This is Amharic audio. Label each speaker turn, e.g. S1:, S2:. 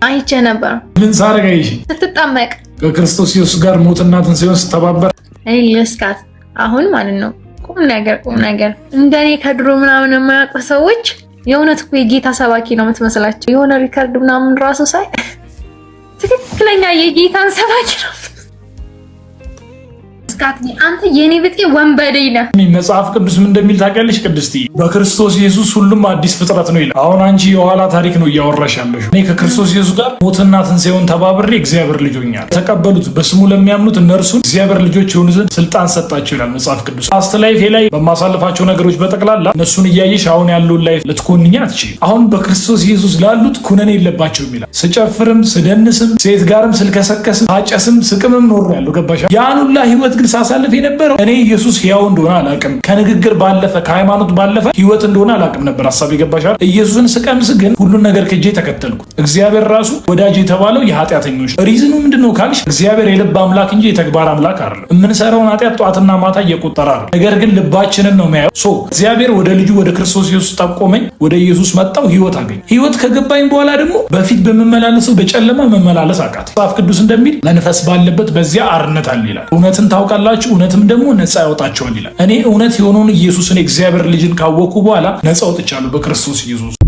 S1: አይቼ ነበር።
S2: ምን ሳረጋይሽ?
S1: ስትጠመቅ
S2: ከክርስቶስ ኢየሱስ ጋር ሞትና ትንሣኤውን ስተባበር
S1: ልስካት አሁን ማለት ነው። ቁም ነገር እንደኔ ከድሮ ምናምን የማያውቁ ሰዎች የእውነት እኮ የጌታ ሰባኪ ነው የምትመስላቸው። የሆነ ሪከርድ ምናምን ራሱ ሳይ ትክክለኛ የጌታን ሰባኪ ነው። አንተ የኔ ብጤ ወንበዴ ነህ።
S2: መጽሐፍ ቅዱስ ምን እንደሚል ታውቂያለሽ ቅድስቲ? በክርስቶስ ኢየሱስ ሁሉም አዲስ ፍጥረት ነው ይላል። አሁን አንቺ የኋላ ታሪክ ነው እያወራሽ ያለሽ። እኔ ከክርስቶስ ኢየሱስ ጋር ሞትና ትንሣኤውን ተባብሬ እግዚአብሔር ልጆኛል። ተቀበሉት በስሙ ለሚያምኑት እነርሱን እግዚአብሔር ልጆች የሆኑ ዘንድ ስልጣን ሰጣቸው ይላል መጽሐፍ ቅዱስ። ፓስት ላይፍ ላይ በማሳልፋቸው ነገሮች በጠቅላላ እነሱን እያየሽ አሁን ያለውን ላይፍ ልትኮንኛ አትችይም። አሁን በክርስቶስ ኢየሱስ ላሉት ኩነኔ የለባቸውም ይላል። ስጨፍርም ስደንስም ሴት ጋርም ስልከሰከስም ሳጨስም ስቅምም ኖር ያለው ገባሻ? ያን ሁላ ህይወት ግን ሳሳልፍ የነበረው እኔ ኢየሱስ ሕያው እንደሆነ አላውቅም። ከንግግር ባለፈ ከሃይማኖት ባለፈ ህይወት እንደሆነ አላውቅም ነበር። ሐሳብ ይገባሻል? ኢየሱስን ስቀምስ ግን ሁሉን ነገር ከጄ ተከተልኩት። እግዚአብሔር ራሱ ወዳጅ የተባለው የኃጢአተኞች ሪዝኑ ምንድነው ካልሽ እግዚአብሔር የልብ አምላክ እንጂ የተግባር አምላክ አይደለም። የምንሰራውን ኃጢአት ጧትና ማታ እየቆጠረ አይደለም፣ ነገር ግን ልባችንን ነው የሚያየው። እግዚአብሔር ወደ ልጁ ወደ ክርስቶስ ኢየሱስ ጠቆመኝ፣ ወደ ኢየሱስ መጣው፣ ህይወት አገኝ። ህይወት ከገባኝ በኋላ ደግሞ በፊት በመመላለሰው በጨለማ መመላለስ አቃት። መጽሐፍ ቅዱስ እንደሚል መንፈስ ባለበት በዚያ አርነት አለ ይላል። እውነትን ታውቃላችሁ እውነትም ደግሞ ነፃ ያወጣቸዋል ይላል። እኔ እውነት የሆነውን ኢየሱስን የእግዚአብሔር ልጅን ካወቅኩ በኋላ ነፃ ወጥቻለሁ በክርስቶስ ኢየሱስ።